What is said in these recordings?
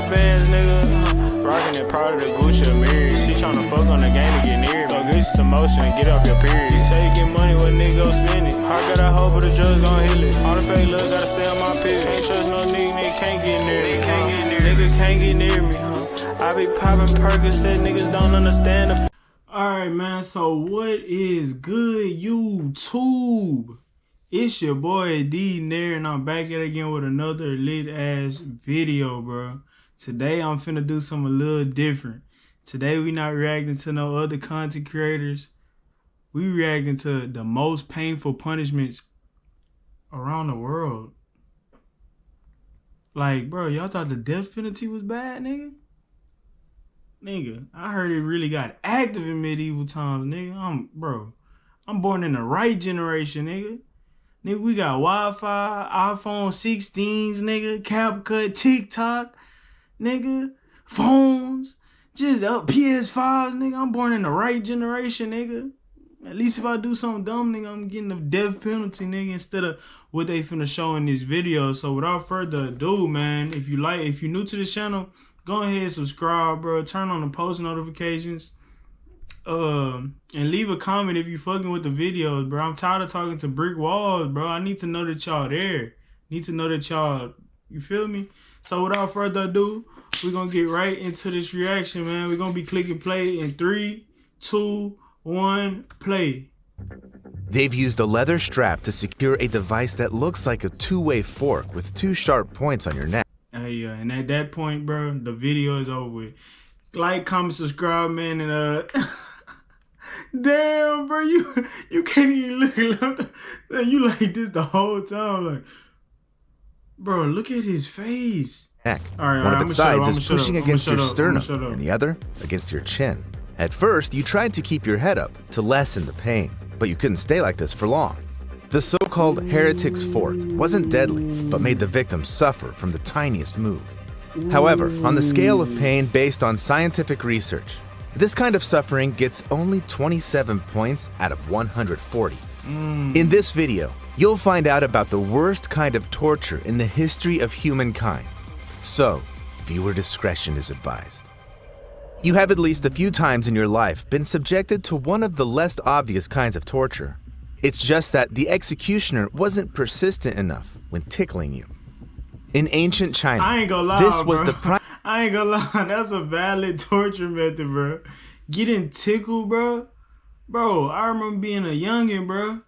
her bands, nigga. Rockin' it, proud of the Gucci Amiri. She tryna fuck on the game to get near. Go get some motion and get off your period. You say you get money, what nigga go spend it? Heart got a hope, but the drugs gon' heal it. All the fake love gotta stay on my period. Can't trust no nigga can't get near me. Nigga can't get near me, I be poppin' Percocet, niggas don't understand the. Alright, man, so what is good, YouTube? It's your boy D Nair, and I'm back yet again with another lit ass video, bro. Today I'm finna do something a little different. Today we not reacting to no other content creators. We reacting to the most painful punishments around the world. Like, bro, y'all thought the death penalty was bad, nigga? Nigga, I heard it really got active in medieval times, nigga. I'm born in the right generation, nigga. Nigga, we got Wi-Fi, iPhone 16s, nigga, CapCut, TikTok, nigga, phones, just up PS5s, nigga. I'm born in the right generation, nigga. At least if I do something dumb, nigga, I'm getting the death penalty, nigga, instead of what they finna show in this video. So without further ado, man, if you're new to the channel, go ahead and subscribe, bro. Turn on the post notifications. And leave a comment if you fucking with the videos, bro. I'm tired of talking to brick walls, bro. I need to know that y'all there. Need to know that y'all, you feel me? So without further ado, we're gonna get right into this reaction, man. We're gonna be clicking play in 3, 2, 1, play. They've used a leather strap to secure a device that looks like a two-way fork with two sharp points on your neck. Hey, and at that point, bro, the video is over with. Like, comment, subscribe, man, and damn, bro, you can't even look left. You like this the whole time, like, bro, look at his face. Neck. All right, one of its sides is pushing against your sternum, and the other against your chin. At first, you tried to keep your head up to lessen the pain, but you couldn't stay like this for long. The so-called heretic's fork wasn't deadly, but made the victim suffer from the tiniest move. However, on the scale of pain based on scientific research, this kind of suffering gets only 27 points out of 140. In this video, you'll find out about the worst kind of torture in the history of humankind. So, viewer discretion is advised. You have at least a few times in your life been subjected to one of the less obvious kinds of torture. It's just that the executioner wasn't persistent enough when tickling you. In ancient China, I ain't gonna lie, this was bro. the I ain't gonna lie, that's a valid torture method, bro. Getting tickled, bro. Bro, I remember being a youngin', bro.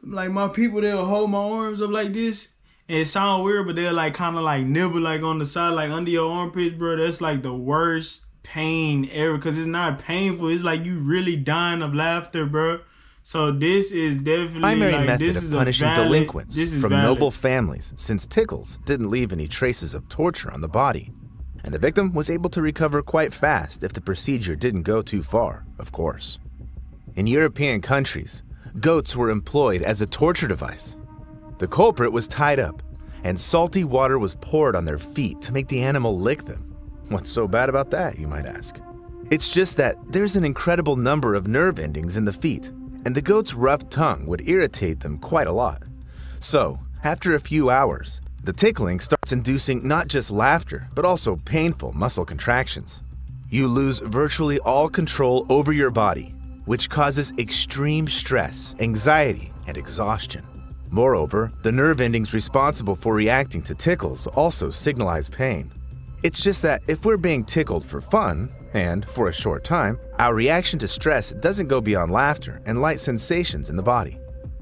Like, my people, they'll hold my arms up like this. And it sound weird, but they'll like kind of like nibble like on the side, like under your armpits, bro. That's like the worst pain ever, because it's not painful. It's like you really dying of laughter, bro. So this is definitely primary like, method of punishing delinquents from valid. noble families, since tickles didn't leave any traces of torture on the body. And the victim was able to recover quite fast if the procedure didn't go too far, of course. In European countries, goats were employed as a torture device. The culprit was tied up, and salty water was poured on their feet to make the animal lick them. What's so bad about that, you might ask? It's just that there's an incredible number of nerve endings in the feet, and the goat's rough tongue would irritate them quite a lot. So, after a few hours, the tickling starts inducing not just laughter, but also painful muscle contractions. You lose virtually all control over your body, which causes extreme stress, anxiety, and exhaustion. Moreover, the nerve endings responsible for reacting to tickles also signalize pain. It's just that if we're being tickled for fun, and for a short time, our reaction to stress doesn't go beyond laughter and light sensations in the body.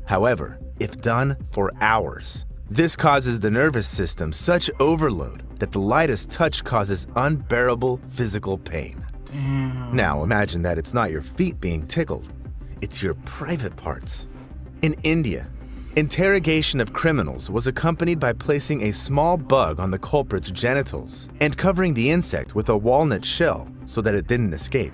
However, if done for hours, this causes the nervous system such overload that the lightest touch causes unbearable physical pain. Damn. Now imagine that it's not your feet being tickled, it's your private parts. In India, interrogation of criminals was accompanied by placing a small bug on the culprit's genitals and covering the insect with a walnut shell so that it didn't escape.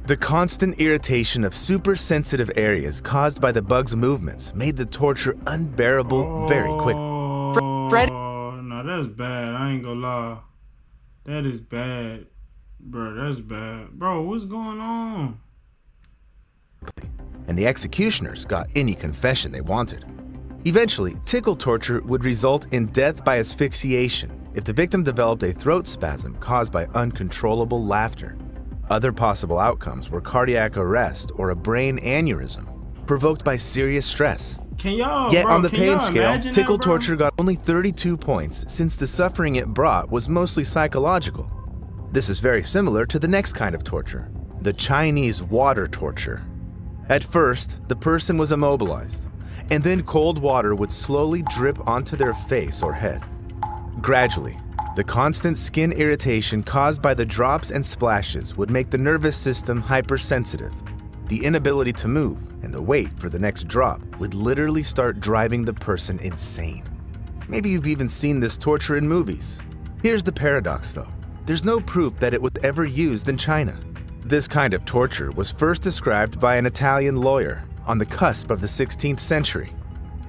The constant irritation of super-sensitive areas caused by the bug's movements made the torture unbearable very quick. Oh, no, that's bad. I ain't gonna lie. That is bad. Bro, that's bad. Bro, what's going on? And the executioners got any confession they wanted. Eventually, tickle torture would result in death by asphyxiation if the victim developed a throat spasm caused by uncontrollable laughter. Other possible outcomes were cardiac arrest or a brain aneurysm provoked by serious stress. Yet on the pain scale, tickle torture got only 32 points since the suffering it brought was mostly psychological. This is very similar to the next kind of torture, the Chinese water torture. At first, the person was immobilized, and then cold water would slowly drip onto their face or head. Gradually, the constant skin irritation caused by the drops and splashes would make the nervous system hypersensitive. The inability to move and the wait for the next drop would literally start driving the person insane. Maybe you've even seen this torture in movies. Here's the paradox though. There's no proof that it was ever used in China. This kind of torture was first described by an Italian lawyer on the cusp of the 16th century.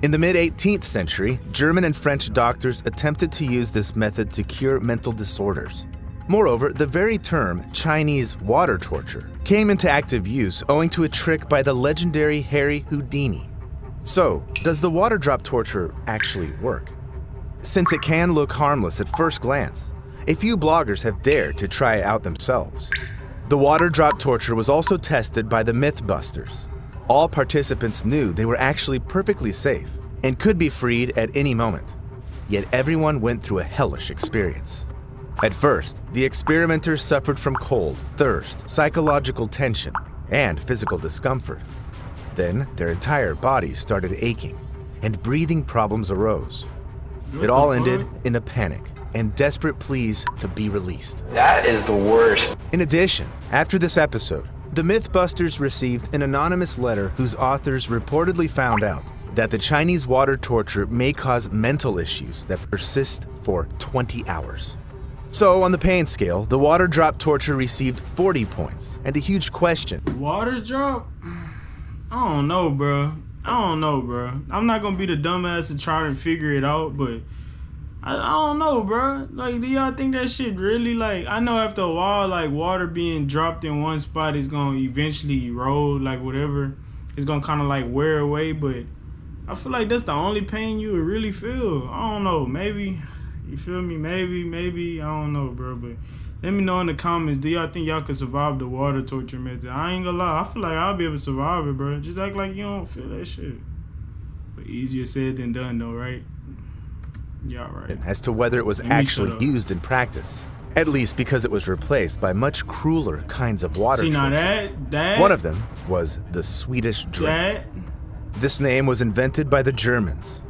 In the mid-18th century, German and French doctors attempted to use this method to cure mental disorders. Moreover, the very term Chinese water torture came into active use owing to a trick by the legendary Harry Houdini. So, does the water drop torture actually work? Since it can look harmless at first glance, a few bloggers have dared to try it out themselves. The water drop torture was also tested by the Mythbusters. All participants knew they were actually perfectly safe and could be freed at any moment. Yet everyone went through a hellish experience. At first, the experimenters suffered from cold, thirst, psychological tension, and physical discomfort. Then, their entire bodies started aching, and breathing problems arose. It all ended in a panic and desperate pleas to be released. That is the worst. In addition, after this episode, the Mythbusters received an anonymous letter whose authors reportedly found out that the Chinese water torture may cause mental issues that persist for 20 hours. So, on the pain scale, the water drop torture received 40 points, and a huge question. Water drop? I don't know, bro. I'm not gonna be the dumbass to try to figure it out, but I don't know, bro. Like, do y'all think that shit really, like, I know after a while, like, water being dropped in one spot is gonna eventually erode, like, whatever. It's gonna kind of, like, wear away, but I feel like that's the only pain you would really feel. I don't know, maybe, you feel me? Maybe, I don't know, bro, but let me know in the comments, do y'all think y'all could survive the water torture method? I ain't gonna lie, I feel like I'll be able to survive it, bro. Just act like you don't feel that shit. But easier said than done, though, right? Yeah, right. As to whether it was actually used in practice, at least because it was replaced by much crueler kinds of water torture. Now that one of them was the Swedish drink. This name was invented by the Germans.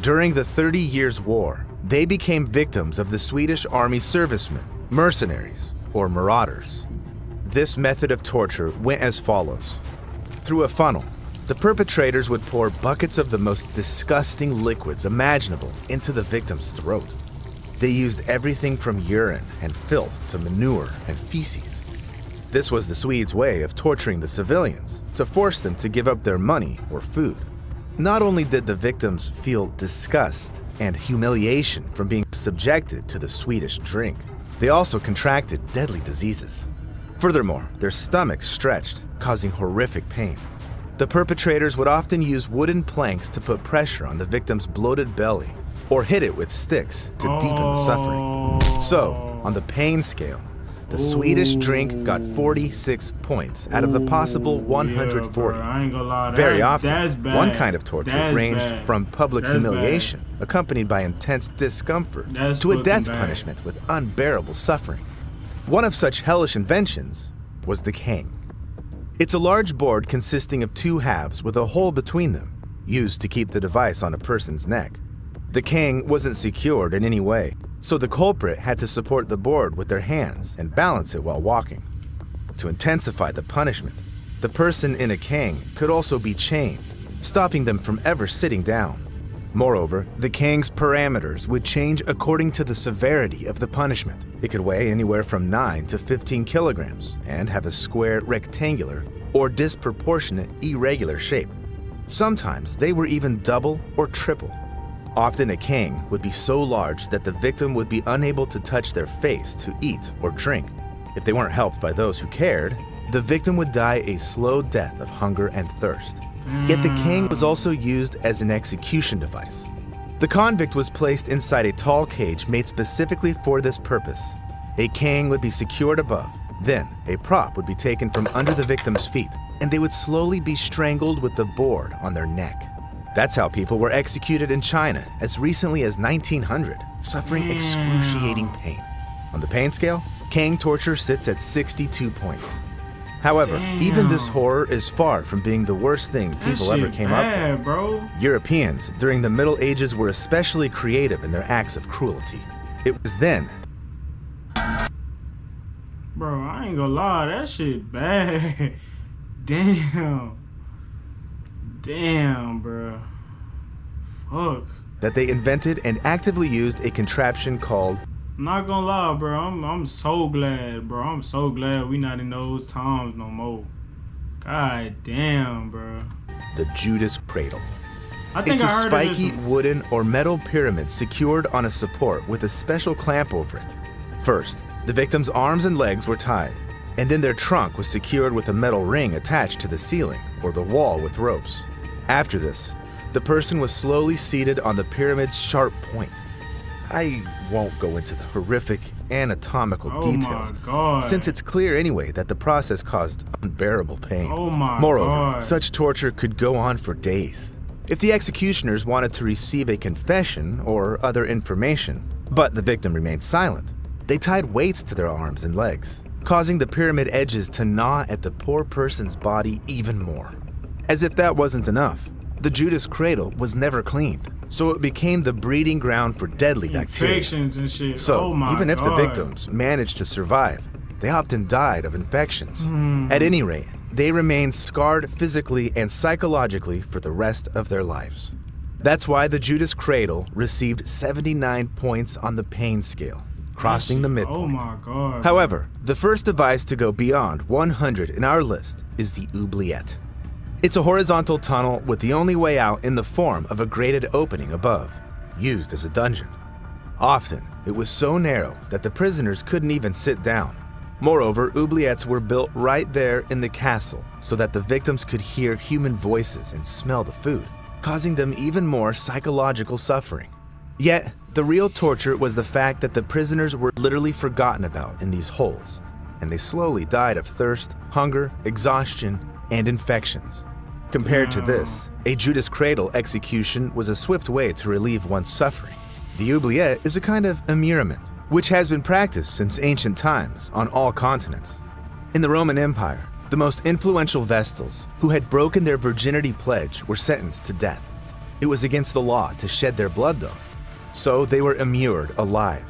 During the 30 Years' War, they became victims of the Swedish army servicemen, mercenaries, or marauders. This method of torture went as follows. Through a funnel, the perpetrators would pour buckets of the most disgusting liquids imaginable into the victim's throat. They used everything from urine and filth to manure and feces. This was the Swedes' way of torturing the civilians, to force them to give up their money or food. Not only did the victims feel disgust and humiliation from being subjected to the Swedish drink, they also contracted deadly diseases. Furthermore, their stomachs stretched, causing horrific pain. The perpetrators would often use wooden planks to put pressure on the victim's bloated belly or hit it with sticks to deepen the suffering. So, on the pain scale, the Swedish drink got 46 points out of the possible 140. I ain't gonna lie, Very often, that's bad. one kind of torture ranged from public That's humiliation, accompanied by intense discomfort, That's to a death fucking bad. punishment with unbearable suffering. One of such hellish inventions was the cane. It's a large board consisting of two halves with a hole between them, used to keep the device on a person's neck. The cane wasn't secured in any way, so the culprit had to support the board with their hands and balance it while walking. To intensify the punishment, the person in a cane could also be chained, stopping them from ever sitting down. Moreover, the cane's parameters would change according to the severity of the punishment. It could weigh anywhere from 9 to 15 kilograms and have a square, rectangular, or disproportionate, irregular shape. Sometimes they were even double or triple. Often a cane would be so large that the victim would be unable to touch their face to eat or drink. If they weren't helped by those who cared, the victim would die a slow death of hunger and thirst. Yet the cane was also used as an execution device. The convict was placed inside a tall cage made specifically for this purpose. A cane would be secured above. Then, a prop would be taken from under the victim's feet, and they would slowly be strangled with the board on their neck. That's how people were executed in China as recently as 1900, suffering excruciating pain. On the pain scale, cane torture sits at 62 points. However, even this horror is far from being the worst thing people ever came up with. Bro. Europeans during the Middle Ages were especially creative in their acts of cruelty. It was then. Bro, I ain't gonna lie, that shit bad. Damn. Damn, bro. Fuck. That they invented and actively used a contraption called. I'm not gonna lie, bro. I'm so glad, bro. I'm so glad we not in those times no more. God damn, bro. The Judas Cradle. It's a spiky wooden or metal pyramid secured on a support with a special clamp over it. First, the victim's arms and legs were tied, and then their trunk was secured with a metal ring attached to the ceiling or the wall with ropes. After this, the person was slowly seated on the pyramid's sharp point. I won't go into the horrific anatomical details, since it's clear anyway that the process caused unbearable pain. Moreover, such torture could go on for days. If the executioners wanted to receive a confession or other information, but the victim remained silent, they tied weights to their arms and legs, causing the pyramid edges to gnaw at the poor person's body even more. As if that wasn't enough, the Judas Cradle was never cleaned, so it became the breeding ground for deadly bacteria. Infections and shit. So, even if the victims managed to survive, they often died of infections. At any rate, they remained scarred physically and psychologically for the rest of their lives. That's why the Judas Cradle received 79 points on the pain scale, crossing the midpoint. Oh my God. However, the first device to go beyond 100 in our list is the oubliette. It's a horizontal tunnel with the only way out in the form of a grated opening above, used as a dungeon. Often, it was so narrow that the prisoners couldn't even sit down. Moreover, oubliettes were built right there in the castle so that the victims could hear human voices and smell the food, causing them even more psychological suffering. Yet, the real torture was the fact that the prisoners were literally forgotten about in these holes, and they slowly died of thirst, hunger, exhaustion, and infections. Compared to this, a Judas Cradle execution was a swift way to relieve one's suffering. The oubliette is a kind of immurement, which has been practiced since ancient times on all continents. In the Roman Empire, the most influential Vestals, who had broken their virginity pledge, were sentenced to death. It was against the law to shed their blood though, so they were immured alive,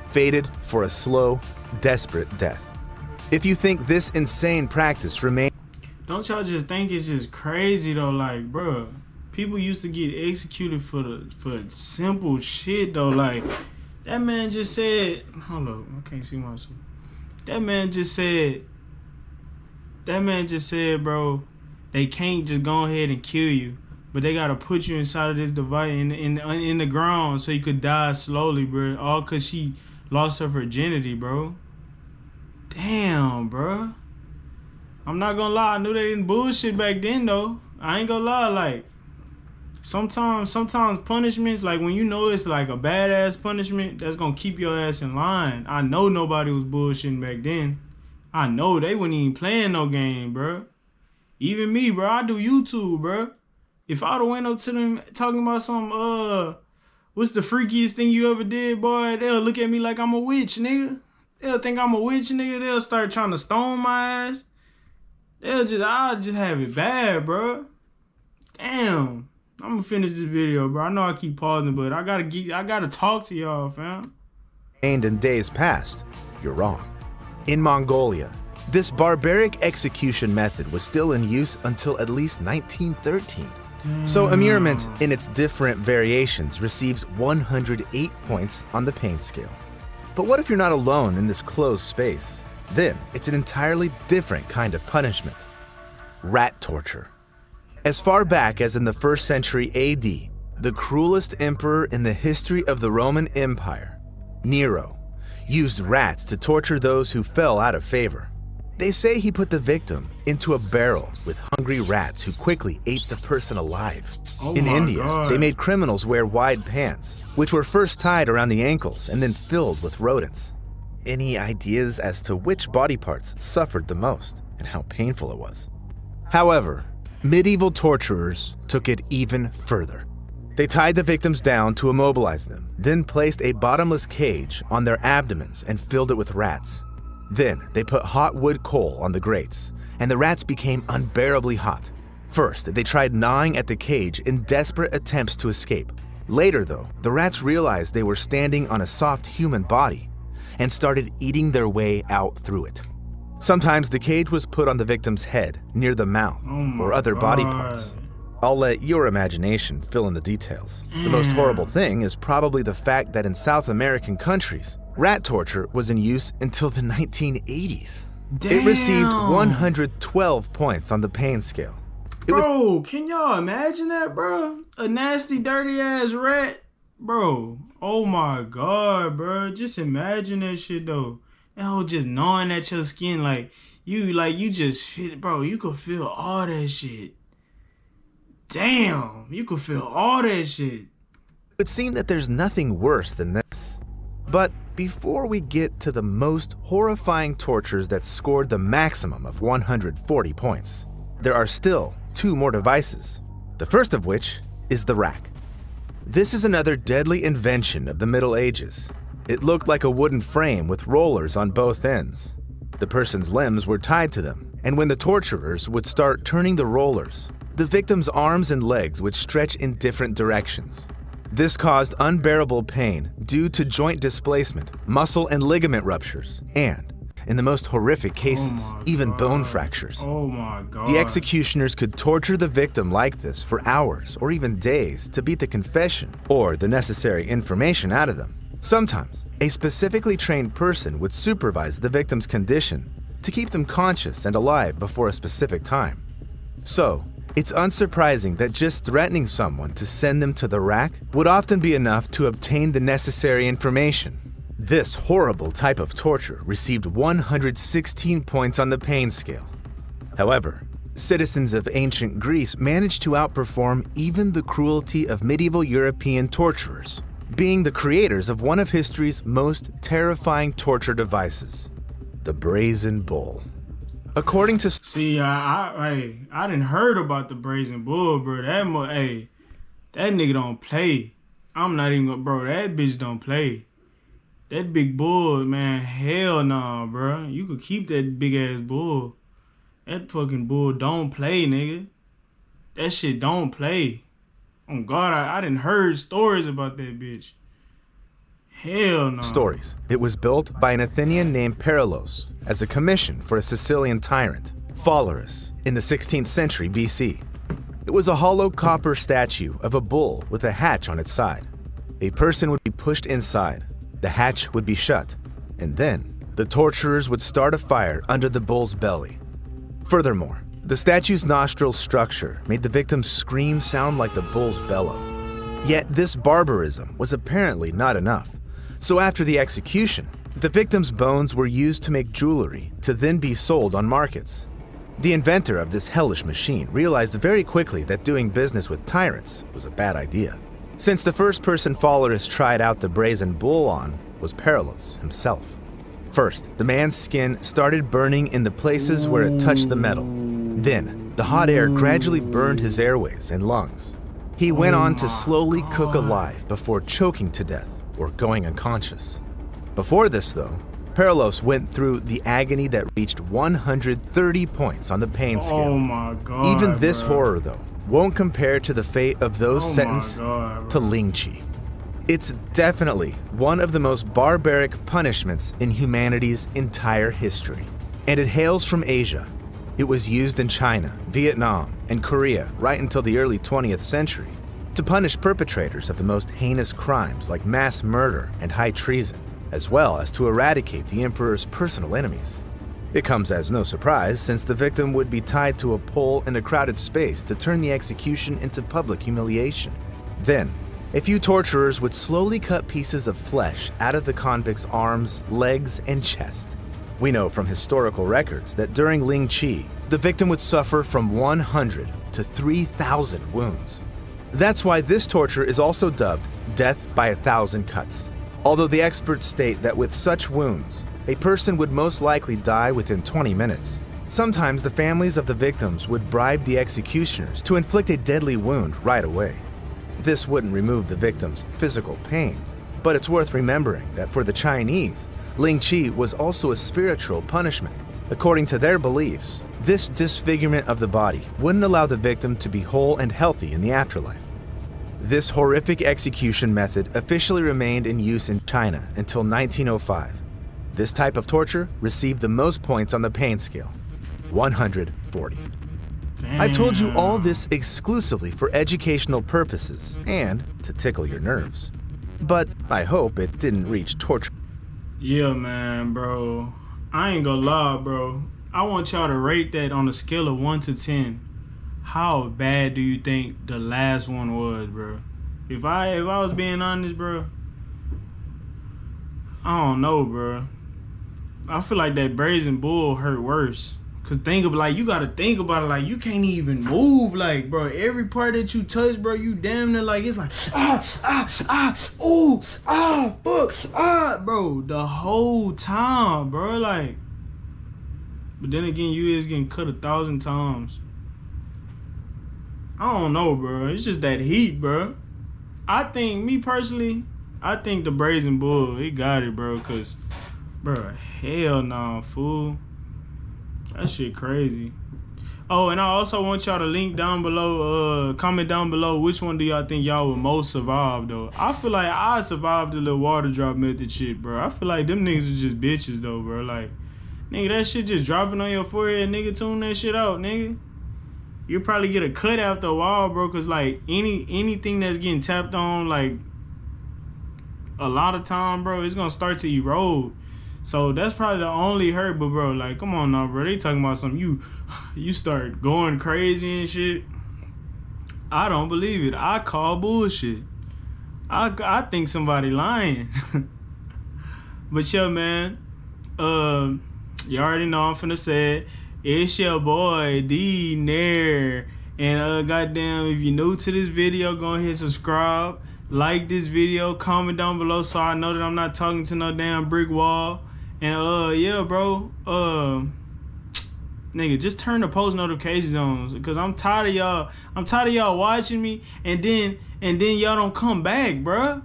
fated for a slow, desperate death. If you think this insane practice remains. Don't y'all just think it's just crazy though? Like, bro, people used to get executed for simple shit though. Like, that man just said, hold up, I can't see myself. That man just said, bro, they can't just go ahead and kill you, but they gotta put you inside of this device in the ground so you could die slowly, bro. All cause she lost her virginity, bro. Damn, bro. I'm not gonna lie, I knew they didn't bullshit back then though. I ain't gonna lie, like, sometimes punishments, like when you know it's like a badass punishment, that's gonna keep your ass in line. I know nobody was bullshitting back then. I know they wasn't even playing no game, bro. Even me, bro, I do YouTube, bro. If I'd have went up to them talking about some, what's the freakiest thing you ever did, boy, they'll look at me like I'm a witch, nigga. They'll think I'm a witch, nigga. They'll start trying to stone my ass. I'll just have it bad, bro. Damn. I'm gonna finish this video, bro. I know I keep pausing, but I gotta talk to y'all, fam. And in days past, you're wrong. In Mongolia, this barbaric execution method was still in use until at least 1913. Damn. So immurement in its different variations receives 108 points on the pain scale. But what if you're not alone in this closed space? Then it's an entirely different kind of punishment. Rat torture. As far back as in the 1st century AD, the cruelest emperor in the history of the Roman Empire, Nero, used rats to torture those who fell out of favor. They say he put the victim into a barrel with hungry rats who quickly ate the person alive. Oh In my India, God. they made criminals wear wide pants, which were first tied around the ankles and then filled with rodents. Any ideas as to which body parts suffered the most and how painful it was? However, medieval torturers took it even further. They tied the victims down to immobilize them, then placed a bottomless cage on their abdomens and filled it with rats. Then they put hot wood coal on the grates, and the rats became unbearably hot. First, they tried gnawing at the cage in desperate attempts to escape. Later, though, the rats realized they were standing on a soft human body and started eating their way out through it. Sometimes the cage was put on the victim's head, near the mouth, or other body parts. I'll let your imagination fill in the details. The most horrible thing is probably the fact that in South American countries, rat torture was in use until the 1980s. It received 112 points on the pain scale. Bro, can y'all imagine that, bro? A nasty, dirty ass rat, bro. Oh my God, bro. Just imagine that shit though. That whole just gnawing at your skin, like you just fit, bro. You could feel all that shit. Damn, you could feel all that shit. It would seem that there's nothing worse than this. But before we get to the most horrifying tortures that scored the maximum of 140 points, there are still 2 more devices, the first of which is the rack. This is another deadly invention of the Middle Ages. It looked like a wooden frame with rollers on both ends. The person's limbs were tied to them, and when the torturers would start turning the rollers, the victim's arms and legs would stretch in different directions. This caused unbearable pain due to joint displacement, muscle and ligament ruptures, and, in the most horrific cases, even bone fractures. Oh my God. The executioners could torture the victim like this for hours or even days to beat the confession or the necessary information out of them. Sometimes, a specifically trained person would supervise the victim's condition to keep them conscious and alive before a specific time. So, it's unsurprising that just threatening someone to send them to the rack would often be enough to obtain the necessary information. This horrible type of torture received 116 points on the pain scale. However, citizens of ancient Greece managed to outperform even the cruelty of medieval European torturers, being the creators of one of history's most terrifying torture devices, the brazen bull. According to See, I done heard about the brazen bull, bro. That nigga don't play. I'm not even gonna, bro. That bitch don't play. That big bull, man. Hell nah, bro. You could keep that big ass bull. That fucking bull don't play, nigga. That shit don't play. Oh God, I done heard stories about that bitch. Hell no. Stories. It was built by an Athenian named Perilos as a commission for a Sicilian tyrant, Phalaris, in the 16th century BC. It was a hollow copper statue of a bull with a hatch on its side. A person would be pushed inside, the hatch would be shut, and then the torturers would start a fire under the bull's belly. Furthermore, the statue's nostril structure made the victim's scream sound like the bull's bellow. Yet this barbarism was apparently not enough. So after the execution, the victim's bones were used to make jewelry to then be sold on markets. The inventor of this hellish machine realized very quickly that doing business with tyrants was a bad idea, since the first person Phalaris tried out the brazen bull on was Perilos himself. First, the man's skin started burning in the places where it touched the metal. Then, the hot air gradually burned his airways and lungs. He went on to slowly cook alive before choking to death or going unconscious. Before this, though, Perilos went through the agony that reached 130 points on the pain scale. Oh my God. Even this bro. horror, though, won't compare to the fate of those sentenced to lynching. It's definitely one of the most barbaric punishments in humanity's entire history. And it hails from Asia. It was used in China, Vietnam, and Korea right until the early 20th century to punish perpetrators of the most heinous crimes like mass murder and high treason, as well as to eradicate the emperor's personal enemies. It comes as no surprise since the victim would be tied to a pole in a crowded space to turn the execution into public humiliation. Then, a few torturers would slowly cut pieces of flesh out of the convict's arms, legs, and chest. We know from historical records that during LITT, the victim would suffer from 100 to 3,000 wounds. That's why this torture is also dubbed death by 1,000 cuts. Although the experts state that with such wounds, a person would most likely die within 20 minutes. Sometimes the families of the victims would bribe the executioners to inflict a deadly wound right away. This wouldn't remove the victim's physical pain, but it's worth remembering that for the Chinese, LITT was also a spiritual punishment. According to their beliefs, this disfigurement of the body wouldn't allow the victim to be whole and healthy in the afterlife. This horrific execution method officially remained in use in China until 1905. This type of torture received the most points on the pain scale, 140. Damn. I told you all this exclusively for educational purposes and to tickle your nerves. But I hope it didn't reach torture. Yeah, man, bro. I ain't gonna lie, bro. I want y'all to rate that on a scale of 1 to 10. How bad do you think the last one was, bro? If I was being honest, bro, I don't know, bro. I feel like that brazen bull hurt worse. Cause you gotta think about it, like you can't even move, like, bro. Every part that you touch, bro, you damn near like it's like ooh, fuck, bro, the whole time, bro, like. But then again, you is getting cut 1,000 times. I don't know, bro. It's just that heat, bro. Me personally, I think the brazen bull, he got it, bro. Cause, bro, hell nah, fool. That shit crazy. Oh, and I also want y'all to link down below, comment down below which one do y'all think y'all would most survive, though. I feel like I survived the little water drop method shit, bro. I feel like them niggas are just bitches, though, bro. Like, nigga, that shit just dropping on your forehead, nigga, tune that shit out, nigga. You'll probably get a cut after a while, bro, cause like anything that's getting tapped on, like, a lot of time, bro, it's gonna start to erode. So that's probably the only hurt, but bro, like, come on now, bro. They talking about something, you start going crazy and shit. I don't believe it. I call bullshit. I think somebody lying. But yeah, man, you already know I'm finna say it. It's your boy D Nair, and goddamn, if you're new to this video, go ahead and subscribe, like this video, comment down below so I know that I'm not talking to no damn brick wall. And yeah, bro, nigga, just turn the post notifications on, because I'm tired of y'all. I'm tired of y'all watching me and then y'all don't come back, bro.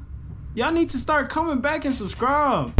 Y'all need to start coming back and subscribe.